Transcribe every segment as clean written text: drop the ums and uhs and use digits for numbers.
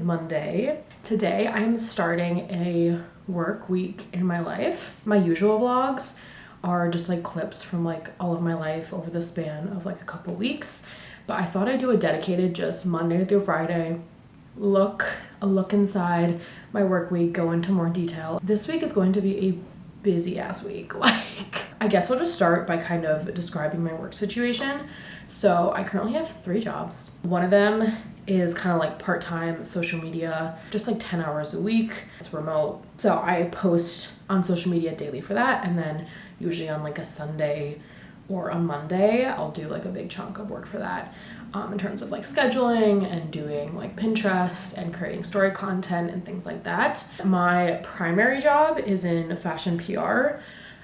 Monday. Today I'm starting a work week in my life. My usual vlogs are just like clips from like all of my life over the span of like a couple weeks, but I thought I'd do a dedicated just Monday through Friday a look inside my work week, go into more detail. This week is going to be a busy ass week. Like, I guess I'll just start by kind of describing my work situation. So I currently have 3 jobs. One of them is kind of like part-time social media, just like 10 hours a week. It's remote. So I post on social media daily for that. And then usually on like a Sunday or a Monday, I'll do like a big chunk of work for that. In terms of like scheduling and doing like Pinterest and creating story content and things like that. My primary job is in fashion PR.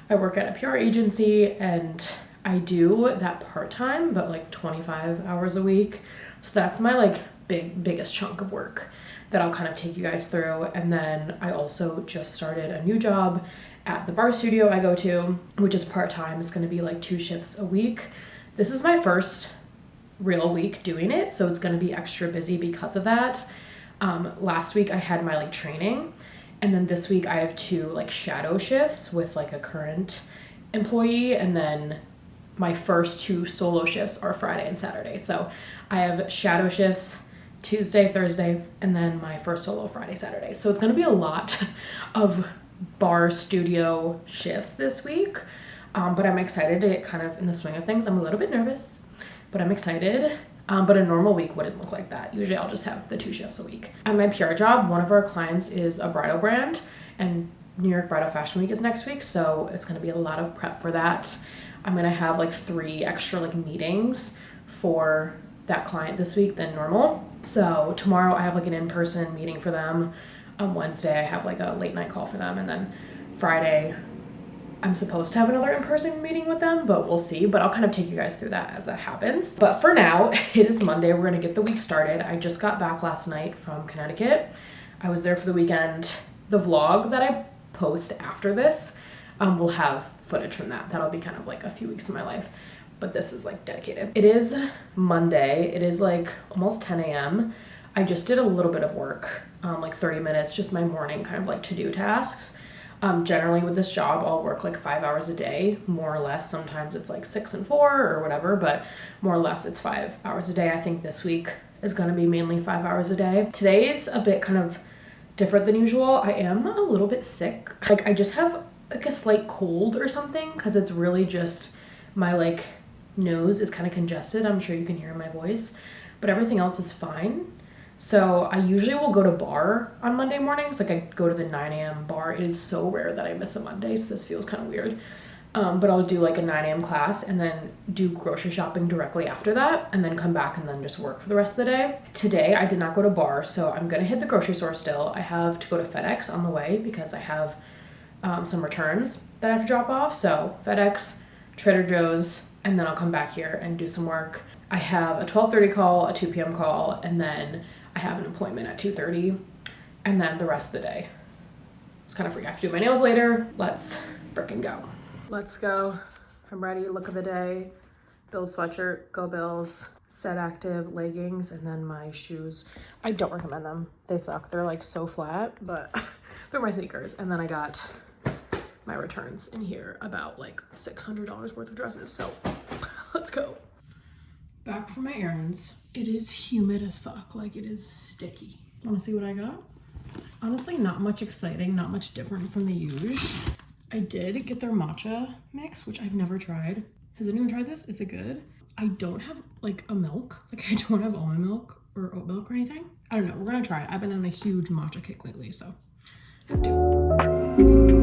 I work at a PR agency and I do that part-time, but like 25 hours a week. So that's my like biggest chunk of work that I'll kind of take you guys through. And then I also just started a new job at the bar studio I go to, which is part-time. It's going to be like 2 shifts a week. This is my first real week doing it, so it's going to be extra busy because of that. Last week I had my like training, and then this week I have 2 like shadow shifts with like a current employee, and then my first 2 solo shifts are Friday and Saturday. So I have shadow shifts Tuesday, Thursday, and then my first solo Friday, Saturday. So it's going to be a lot of bar studio shifts this week, but I'm excited to get kind of in the swing of things. I'm a little bit nervous, but I'm excited. But a normal week wouldn't look like that. Usually I'll just have the 2 shifts a week. At my PR job, one of our clients is a bridal brand, and New York Bridal Fashion Week is next week, so it's going to be a lot of prep for that. I'm going to have like 3 extra like meetings for that client this week than normal. So tomorrow I have like an in-person meeting for them. On Wednesday I have like a late night call for them, and then Friday I'm supposed to have another in-person meeting with them, but we'll see. But I'll kind of take you guys through that as that happens. But for now, it is Monday. We're gonna get the week started. I just got back last night from Connecticut. I was there for the weekend. The vlog that I post after this will have footage from that. That'll be kind of like a few weeks of my life, but this is like dedicated. It is Monday. It is like almost 10 a.m. I just did a little bit of work, like 30 minutes, just my morning kind of like to-do tasks. Generally with this job, I'll work like 5 hours a day, more or less. Sometimes it's like 6 and 4 or whatever, but more or less it's 5 hours a day. I think this week is going to be mainly 5 hours a day. Today's a bit kind of different than usual. I am a little bit sick. Like I just have like a slight cold or something, because it's really just my like nose is kind of congested. I'm sure you can hear in my voice, but everything else is fine. So I usually will go to bar on Monday mornings. Like I go to the 9 a.m. bar. It is so rare that I miss a Monday, so this feels kind of weird. But I'll do like a 9 a.m. class and then do grocery shopping directly after that, and then come back and then just work for the rest of the day. Today I did not go to bar, so I'm gonna hit the grocery store still. I have to go to FedEx on the way because I have some returns that I have to drop off. So FedEx, Trader Joe's, and then I'll come back here and do some work. I have a 12:30 call, a 2 p.m. call, and then I have an appointment at 2:30, and then the rest of the day it's kind of free. I have to do my nails later. Let's freaking go. Let's go. I'm ready. Look of the day. Bills sweatshirt, go Bills. Set Active leggings, and then my shoes. I don't recommend them. They suck. They're like so flat, but they're my sneakers. And then I got my returns in here, about like $600 worth of dresses. So let's go. Back from my errands. It is humid as fuck. Like, it is sticky. Want to see what I got? Honestly, not much exciting, not much different from the usual. I did get their matcha mix, which I've never tried. Has anyone tried this? Is it good? I don't have like a milk. Like, I don't have almond milk or oat milk or anything. I don't know. We're gonna try it. I've been on a huge matcha kick lately, so I have to.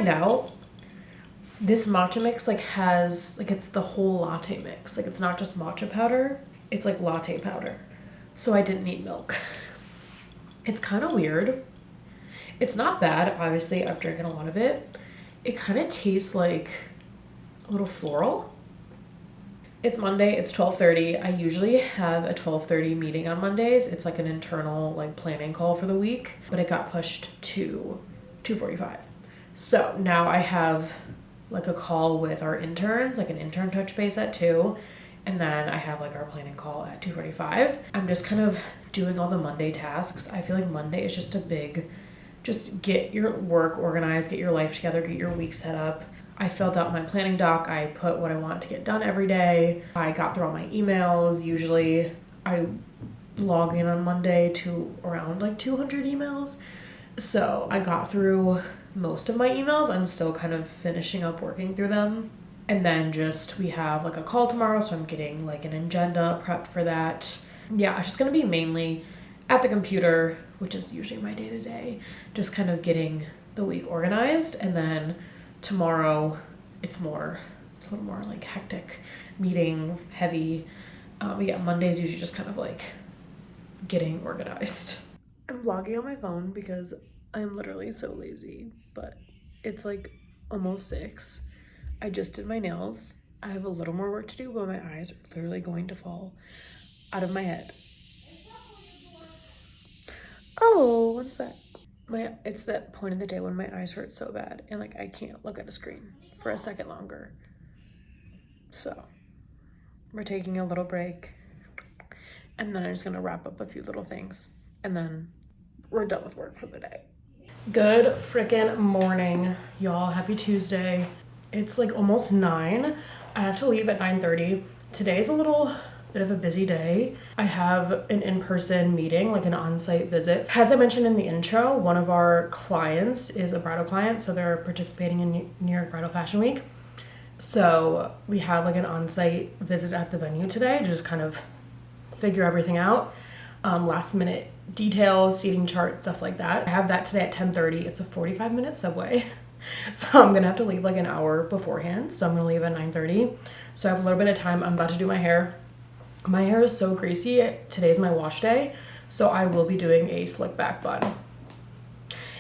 Out, this matcha mix like has like, it's the whole latte mix. Like, it's not just matcha powder, it's like latte powder. So I didn't need milk. It's kind of weird. It's not bad, obviously. I've drinking a lot of it. It kind of tastes like a little floral. It's Monday, it's 12:30. I usually have a 12:30 meeting on Mondays. It's like an internal like planning call for the week, but it got pushed to 2:45. So now I have like a call with our interns, like an intern touch base at 2, and then I have like our planning call at 2:45. I'm just kind of doing all the Monday tasks. I feel like Monday is just a big, just get your work organized, get your life together, get your week set up. I filled out my planning doc. I put what I want to get done every day. I got through all my emails. Usually I log in on Monday to around like 200 emails. So I got through most of my emails. I'm still kind of finishing up working through them. And then just we have like a call tomorrow, so I'm getting like an agenda prepped for that. Yeah, it's just gonna be mainly at the computer, which is usually my day-to-day, just kind of getting the week organized. And then tomorrow it's a little more like hectic, meeting heavy. Monday's usually just kind of like getting organized. I'm vlogging on my phone because I'm literally so lazy, but it's like almost 6. I just did my nails. I have a little more work to do, but my eyes are literally going to fall out of my head. Oh, one sec. It's that point of the day when my eyes hurt so bad and like I can't look at a screen for a second longer. So we're taking a little break, and then I'm just gonna wrap up a few little things, and then we're done with work for the day. Good freaking morning, y'all. Happy Tuesday. It's like almost 9. I have to leave at 9:30. Today's a little bit of a busy day. I have an in-person meeting, like an on-site visit. As I mentioned in the intro, one of our clients is a bridal client, so they're participating in New York Bridal Fashion Week. So we have like an on-site visit at the venue today to just kind of figure everything out. Last minute details, seating charts, stuff like that. I have that today at 10:30. It's a 45-minute subway. So I'm gonna have to leave like an hour beforehand. So I'm gonna leave at 9:30. So I have a little bit of time. I'm about to do my hair. My hair is so greasy. Today's my wash day. So I will be doing a slick back bun.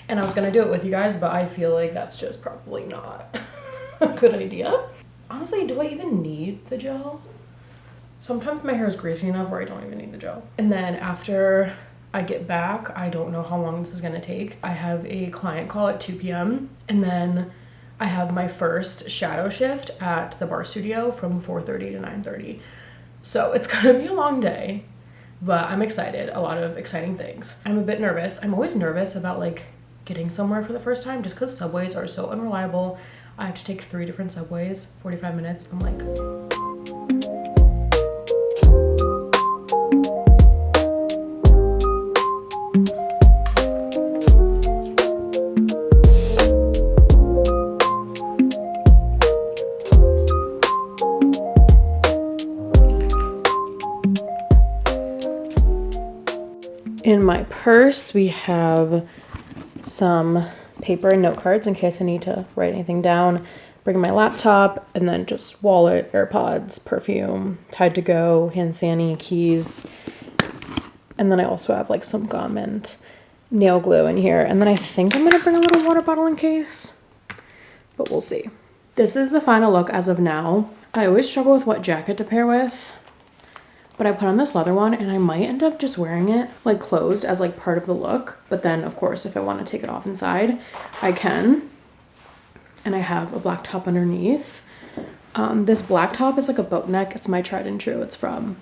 And I was gonna do it with you guys, but I feel like that's just probably not a good idea. Honestly, do I even need the gel? Sometimes my hair is greasy enough where I don't even need the gel. And then after I get back, I don't know how long this is gonna take. I have a client call at 2 p.m. and then I have my first shadow shift at the bar studio from 4:30 to 9:30. So it's gonna be a long day, but I'm excited. A lot of exciting things. I'm a bit nervous. I'm always nervous about like getting somewhere for the first time just because subways are so unreliable. I have to take 3 different subways, 45 minutes. I'm like, in my purse, we have some paper and note cards in case I need to write anything down. Bring my laptop, and then just wallet, AirPods, perfume, Tide to Go, hand sanitizer, keys. And then I also have like some gum and nail glue in here. And then I think I'm gonna bring a little water bottle in case, but we'll see. This is the final look as of now. I always struggle with what jacket to pair with, but I put on this leather one and I might end up just wearing it like closed as like part of the look. But then of course, if I want to take it off inside, I can. And I have a black top underneath. This black top is like a boat neck. It's my tried and true. It's from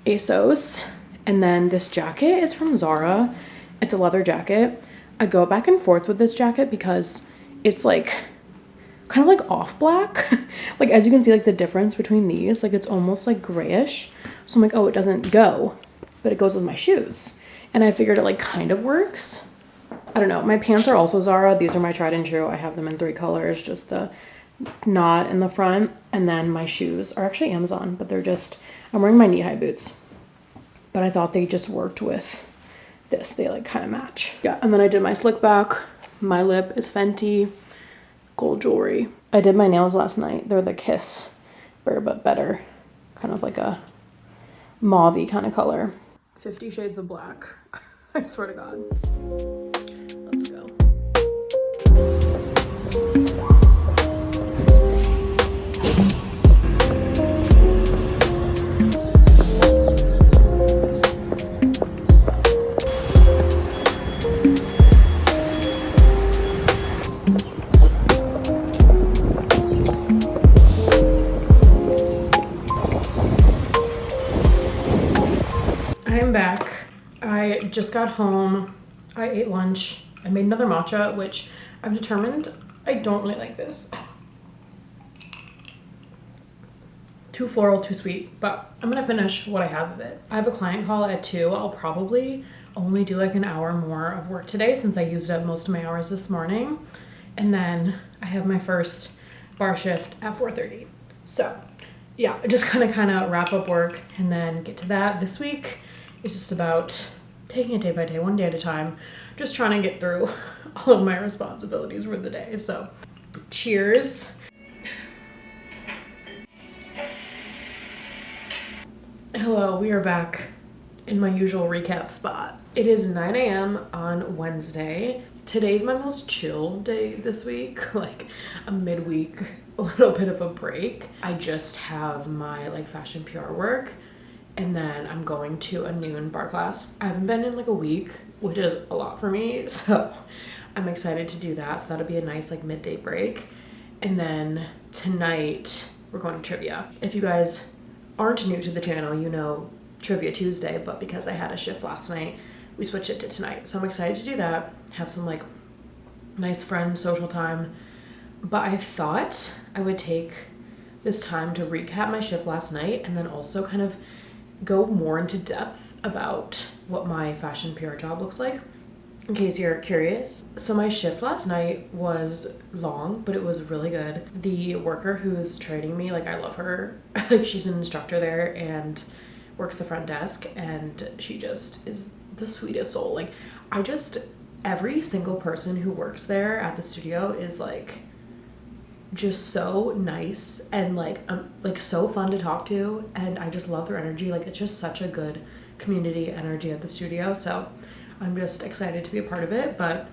ASOS. And then this jacket is from Zara. It's a leather jacket. I go back and forth with this jacket because it's like kind of like off black. Like as you can see, like the difference between these, like it's almost like grayish. So I'm like, oh, it doesn't go, but it goes with my shoes. And I figured it like kind of works. I don't know. My pants are also Zara. These are my tried and true. I have them in 3 colors, just the knot in the front. And then my shoes are actually Amazon, but they're just, I'm wearing my knee-high boots. But I thought they just worked with this. They like kind of match. Yeah, and then I did my slick back. My lip is Fenty. Gold jewelry. I did my nails last night. They're the Kiss, but better. Kind of like a mauve-y kind of color. 50 Shades of Black. I swear to God. Let's go. just got home. I ate lunch. I made another matcha, which I'm determined I don't really like this. Too floral, too sweet, but I'm gonna finish what I have of it. I have a client call at 2. I'll probably only do like an hour more of work today since I used up most of my hours this morning. And then I have my first bar shift at 4:30. So yeah, just gonna kind of wrap up work and then get to that. This week is just about taking it day by day, one day at a time, just trying to get through all of my responsibilities for the day. So cheers. Hello, we are back in my usual recap spot. It is 9 a.m. on Wednesday. Today's my most chill day this week, like a midweek, a little bit of a break. I just have my like fashion PR work, and then I'm going to a noon bar class. I haven't been in like a week, which is a lot for me, so I'm excited to do that. So that'll be a nice like midday break. And then tonight we're going to trivia. If you guys aren't new to the channel, you know Trivia Tuesday, but because I had a shift last night, we switched it to tonight. So I'm excited to do that, have some like nice friend social time. But I thought I would take this time to recap my shift last night and then also kind of go more into depth about what my fashion PR job looks like, in case you're curious. So my shift last night was long, but it was really good. The worker who's training me, like I love her. Like she's an instructor there and works the front desk, and she just is the sweetest soul. Like every single person who works there at the studio is like just so nice and like so fun to talk to, and I just love their energy. Like it's just such a good community energy at the studio. So I'm just excited to be a part of it. But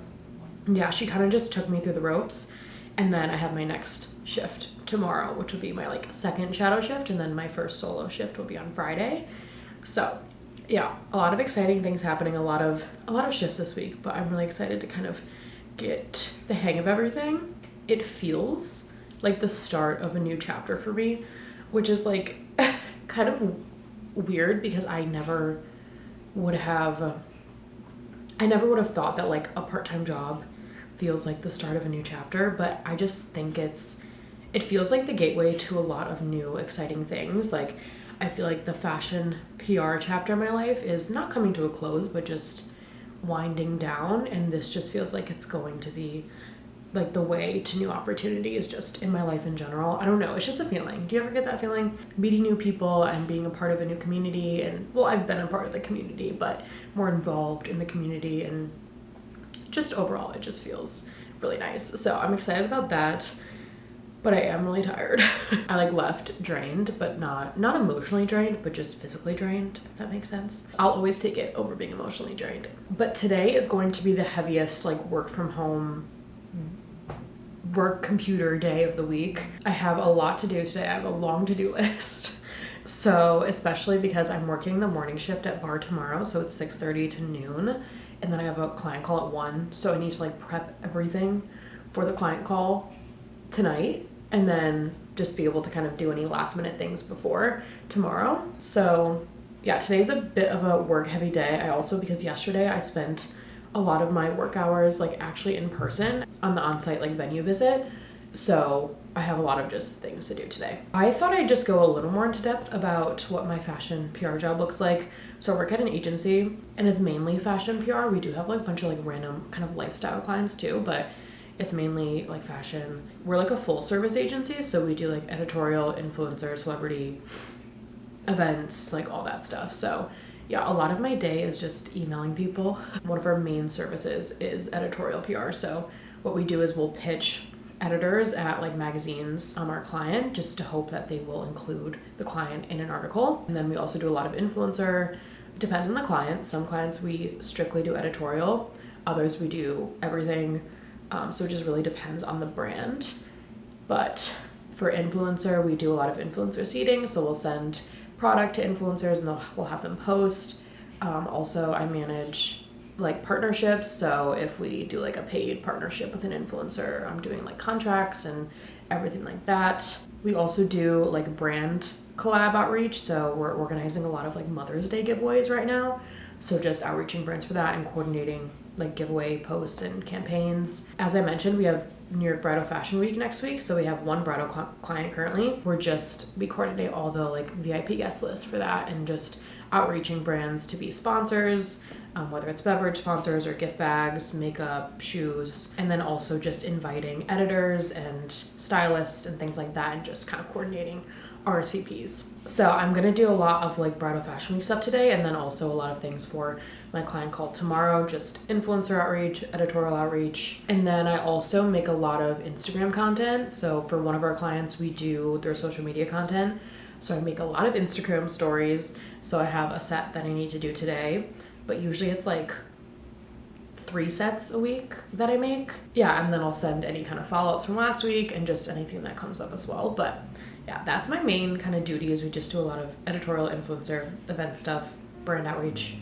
yeah, she kind of just took me through the ropes, and then I have my next shift tomorrow, which will be my like second shadow shift, and then my first solo shift will be on Friday. So yeah, a lot of exciting things happening, a lot of shifts this week, but I'm really excited to kind of get the hang of everything. It feels like the start of a new chapter for me, which is like kind of weird because I never would have thought that like a part-time job feels like the start of a new chapter, but I just think it feels like the gateway to a lot of new exciting things. Like I feel like the fashion PR chapter of my life is not coming to a close, but just winding down, and this just feels like it's going to be like the way to new opportunities just in my life in general. I don't know, it's just a feeling. Do you ever get that feeling? Meeting new people and being a part of a new community, and well, I've been a part of the community, but more involved in the community, and just overall it just feels really nice. So I'm excited about that, but I am really tired. I like left drained, but not emotionally drained, but just physically drained, if that makes sense. I'll always take it over being emotionally drained. But today is going to be the heaviest like work from home, work computer day of the week. I have a lot to do today. I have a long to-do list. So especially because I'm working the morning shift at bar tomorrow, so it's 6:30 to noon, and then I have a client call at 1, so I need to like prep everything for the client call tonight, and then just be able to kind of do any last minute things before tomorrow. So yeah, today's a bit of a work heavy day. I also, because yesterday I spent a lot of my work hours like actually in person on the on-site like venue visit, so I have a lot of just things to do today. I thought I'd just go a little more into depth about what my fashion PR job looks like. So I work at an agency and it's mainly fashion PR. We do have like a bunch of like random kind of lifestyle clients too, but it's mainly like fashion. We're like a full service agency, so we do like editorial, influencer, celebrity events, like all that stuff. So yeah, a lot of my day is just emailing people. One of our main services is editorial PR. So what we do is we'll pitch editors at like magazines on our client, just to hope that they will include the client in an article. And then we also do a lot of influencer. It depends on the client. Some clients we strictly do editorial, others we do everything. So it just really depends on the brand. But for influencer, we do a lot of influencer seeding. So we'll send product to influencers and we'll have them post. Also, I manage like partnerships. So if we do like a paid partnership with an influencer, I'm doing like contracts and everything like that. We also do like brand collab outreach. So we're organizing a lot of like Mother's Day giveaways right now. So just outreaching brands for that and coordinating like giveaway posts and campaigns. As I mentioned, we have New York Bridal Fashion Week next week. So we have one bridal client currently. We coordinate all the like VIP guest lists for that and just outreaching brands to be sponsors, whether it's beverage sponsors or gift bags, makeup, shoes, and then also just inviting editors and stylists and things like that and just kind of coordinating RSVPs. So I'm gonna do a lot of like bridal fashion week stuff today, and then also a lot of things for my client call tomorrow, just influencer outreach, editorial outreach. And then I also make a lot of Instagram content. So for one of our clients, we do their social media content. So I make a lot of Instagram stories. So I have a set that I need to do today, but usually it's like 3 sets a week that I make. Yeah, and then I'll send any kind of follow-ups from last week and just anything that comes up as well. But yeah, that's my main kind of duty is we just do a lot of editorial, influencer, event stuff, brand outreach.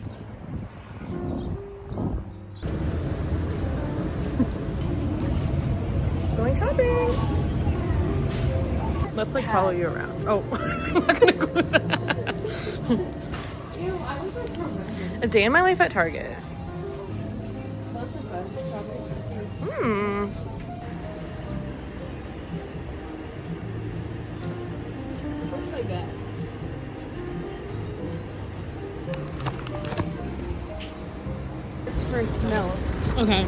Going shopping. Let's like follow you around. Oh, I'm not gonna include that. A day in my life at Target. Hmm. What should I get? First milk. Okay.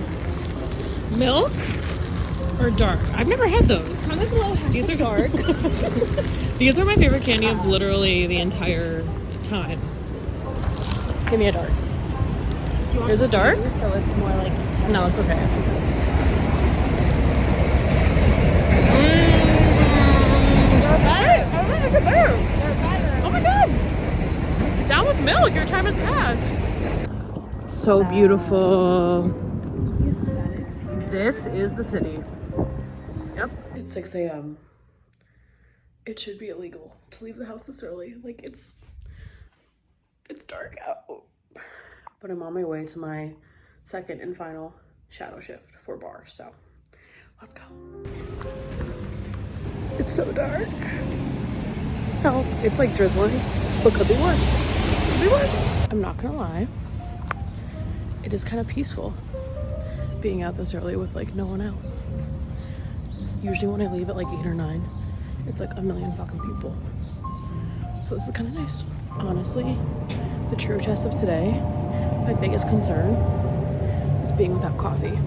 Milk or dark? I've never had those. Comment below These are dark. These are my favorite candy of literally the entire time. Give me a dark. Here's a dark. So it's more like intense. No, it's okay. It's okay. They're better. They're better. They're better. Oh my god. Down with milk. Your time has passed. So beautiful. The aesthetics here. This is the city. Yep. It's 6 a.m. It should be illegal to leave the house this early. Like it's dark out. But I'm on my way to my second and final shadow shift for bar. So let's go. It's so dark. No, it's like drizzling, but could be worse. Could be worse. I'm not gonna lie. It is kind of peaceful being out this early with like no one out. Usually when I leave at like 8 or 9, it's like a million fucking people. So this is kind of nice. Honestly, the true test of today, my biggest concern is being without coffee.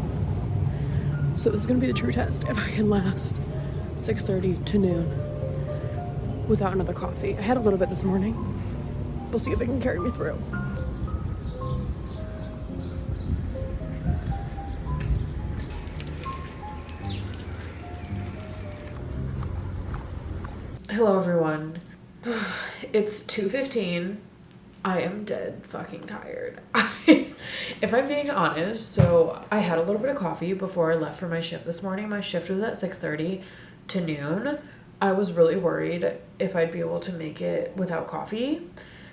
So this is gonna be the true test if I can last 6:30 to noon without another coffee. I had a little bit this morning. We'll see if it can carry me through. Hello everyone. It's 2:15. I am dead fucking tired. If I'm being honest, so I had a little bit of coffee before I left for my shift this morning. My shift was at 6:30 to noon. I was really worried if I'd be able to make it without coffee.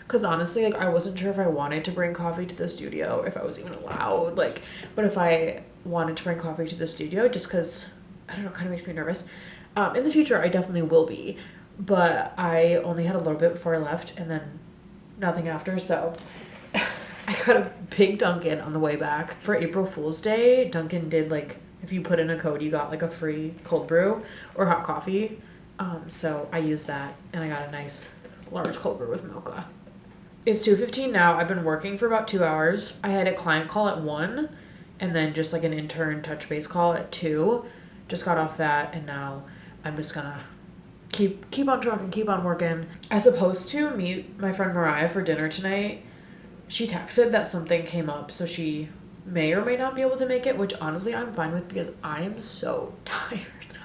Cause honestly, like I wasn't sure if I wanted to bring coffee to the studio, if I was even allowed. Like, but if I wanted to bring coffee to the studio, just cause I don't know, kind of makes me nervous. In the future, I definitely will be. But I only had a little bit before I left and then nothing after. So I got a big Dunkin' on the way back. For April Fool's Day, Dunkin' did like, if you put in a code, you got like a free cold brew or hot coffee. So I used that and I got a nice large cold brew with mocha. It's 2:15 now. I've been working for about 2 hours. I had a client call at 1 and then just like an intern touch base call at 2. Just got off that and now I'm just gonna keep on trucking, keep on working. I was supposed to meet my friend Mariah for dinner tonight. She texted that something came up, so she may or may not be able to make it, which honestly I'm fine with because I'm so tired.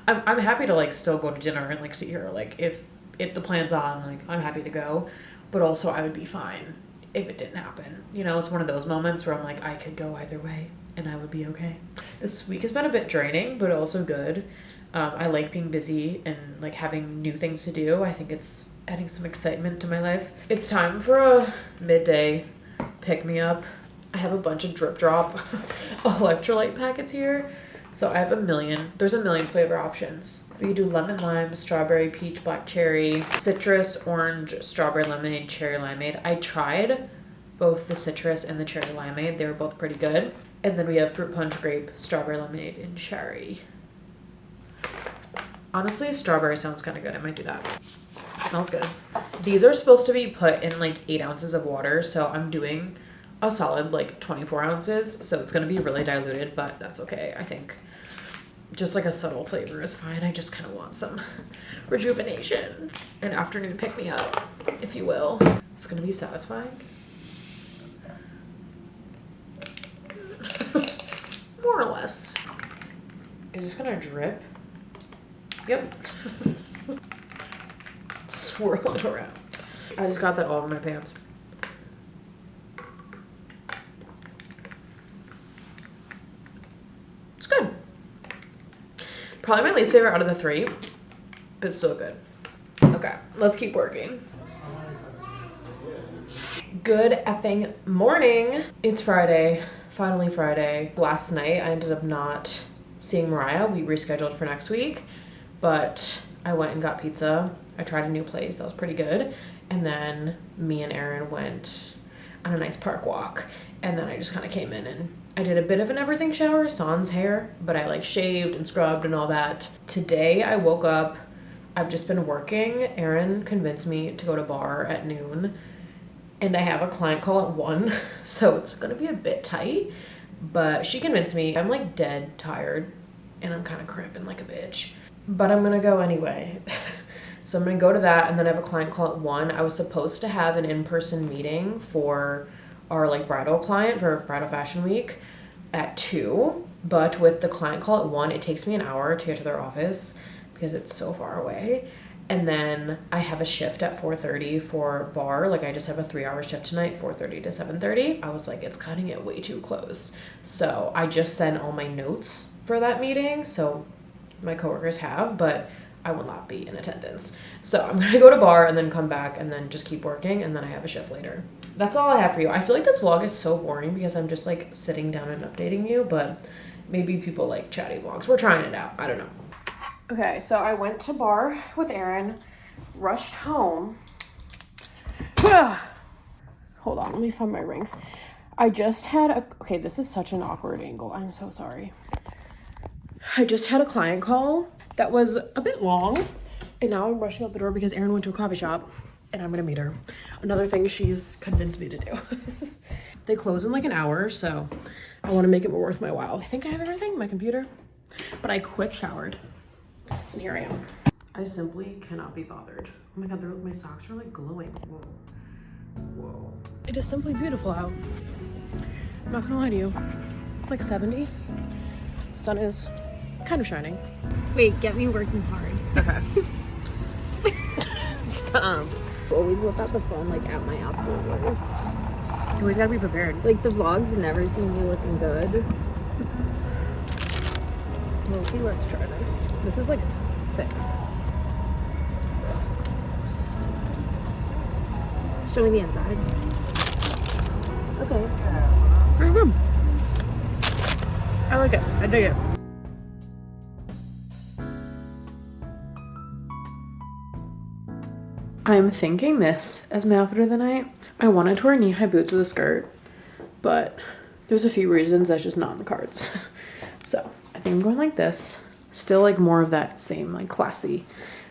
I'm happy to like still go to dinner and like see her. Like if the plan's on, like I'm happy to go, but also I would be fine if it didn't happen. You know, it's one of those moments where I'm like, I could go either way and I would be okay. This week has been a bit draining, but also good. I like being busy and like having new things to do. I think it's adding some excitement to my life. It's time for a midday pick me up. I have a bunch of Drip Drop electrolyte packets here. So I have there's a million flavor options. We could do lemon lime, strawberry, peach, black cherry, citrus, orange, strawberry lemonade, cherry limeade. I tried both the citrus and the cherry limeade. They were both pretty good. And then we have fruit punch, grape, strawberry lemonade, and cherry. Honestly, strawberry sounds kind of good. I might do that. It smells good. These are supposed to be put in like 8 ounces of water, so I'm doing a solid like 24 ounces. So it's going to be really diluted, but that's okay. I think just like a subtle flavor is fine. I just kind of want some rejuvenation. An afternoon pick-me-up, if you will. It's going to be satisfying. More or less. Is this gonna drip? Yep. Swirl it around. I just got that all over my pants. It's good. Probably my least favorite out of the 3, but still good. Okay, let's keep working. Good effing morning. It's Friday. Finally Friday. Last night I ended up not seeing Mariah. We rescheduled for next week, but I went and got pizza. I tried a new place. That was pretty good. And then me and Aaron went on a nice park walk. And then I just kind of came in and I did a bit of an everything shower, sans hair, but I like shaved and scrubbed and all that. Today I woke up, I've just been working. Aaron convinced me to go to bar at noon. And I have a client call at 1, so it's gonna be a bit tight, but she convinced me. I'm like dead tired and I'm kind of cramping like a bitch, but I'm gonna go anyway. So I'm gonna go to that, and then I have a client call at 1. I was supposed to have an in-person meeting for our like bridal client for Bridal Fashion Week at 2, but with the client call at 1, it takes me an hour to get to their office because it's so far away. And then I have a shift at 4:30 for bar. Like I just have a 3-hour shift tonight, 4:30 to 7:30. I was like, it's cutting it way too close. So I just sent all my notes for that meeting. So my coworkers have, but I will not be in attendance. So I'm gonna go to bar and then come back and then just keep working, and then I have a shift later. That's all I have for you. I feel like this vlog is so boring because I'm just like sitting down and updating you, but maybe people like chatty vlogs. We're trying it out. I don't know. Okay, so I went to bar with Aaron, rushed home. Hold on, let me find my rings. I just had a, okay, this is such an awkward angle. I'm so sorry. I just had a client call that was a bit long, and now I'm rushing out the door because Aaron went to a coffee shop and I'm gonna meet her. Another thing she's convinced me to do. They close in like an hour, so I wanna make it more worth my while. I think I have everything, my computer, but I quick showered. And here I am. I simply cannot be bothered. Oh my god, my socks are like glowing. Whoa. Whoa. It is simply beautiful out. I'm not gonna lie to you. It's like 70. Sun is kind of shining. Wait, get me working hard. Okay. Stop. Always whip out the phone like at my absolute worst. You always gotta be prepared. Like the vlogs never see me looking good. Okay, let's try this. This is like sick. Show me the inside. Okay. Very good. I like it. I dig it. I'm thinking this as my outfit of the night. I wanted to wear knee-high boots with a skirt, but there's a few reasons that's just not in the cards. So I think I'm going like this. Still like more of that same like classy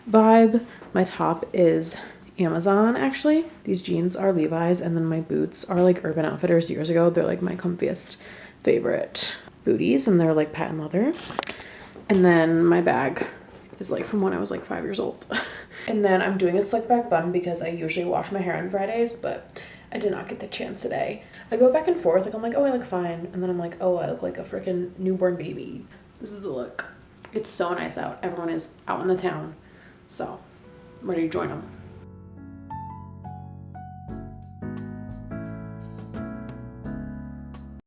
vibe. My top is Amazon actually. These jeans are Levi's, and then my boots are like Urban Outfitters years ago. They're like my comfiest favorite booties, and they're like patent leather. And then my bag is like from when I was like 5 years old. And then I'm doing a slick back bun because I usually wash my hair on Fridays, but I did not get the chance today. I go back and forth, like I'm like, oh, I look fine, and then I'm like, oh, I look like a freaking newborn baby. This is the look. It's so nice out. Everyone is out in the town, so I'm ready to join them.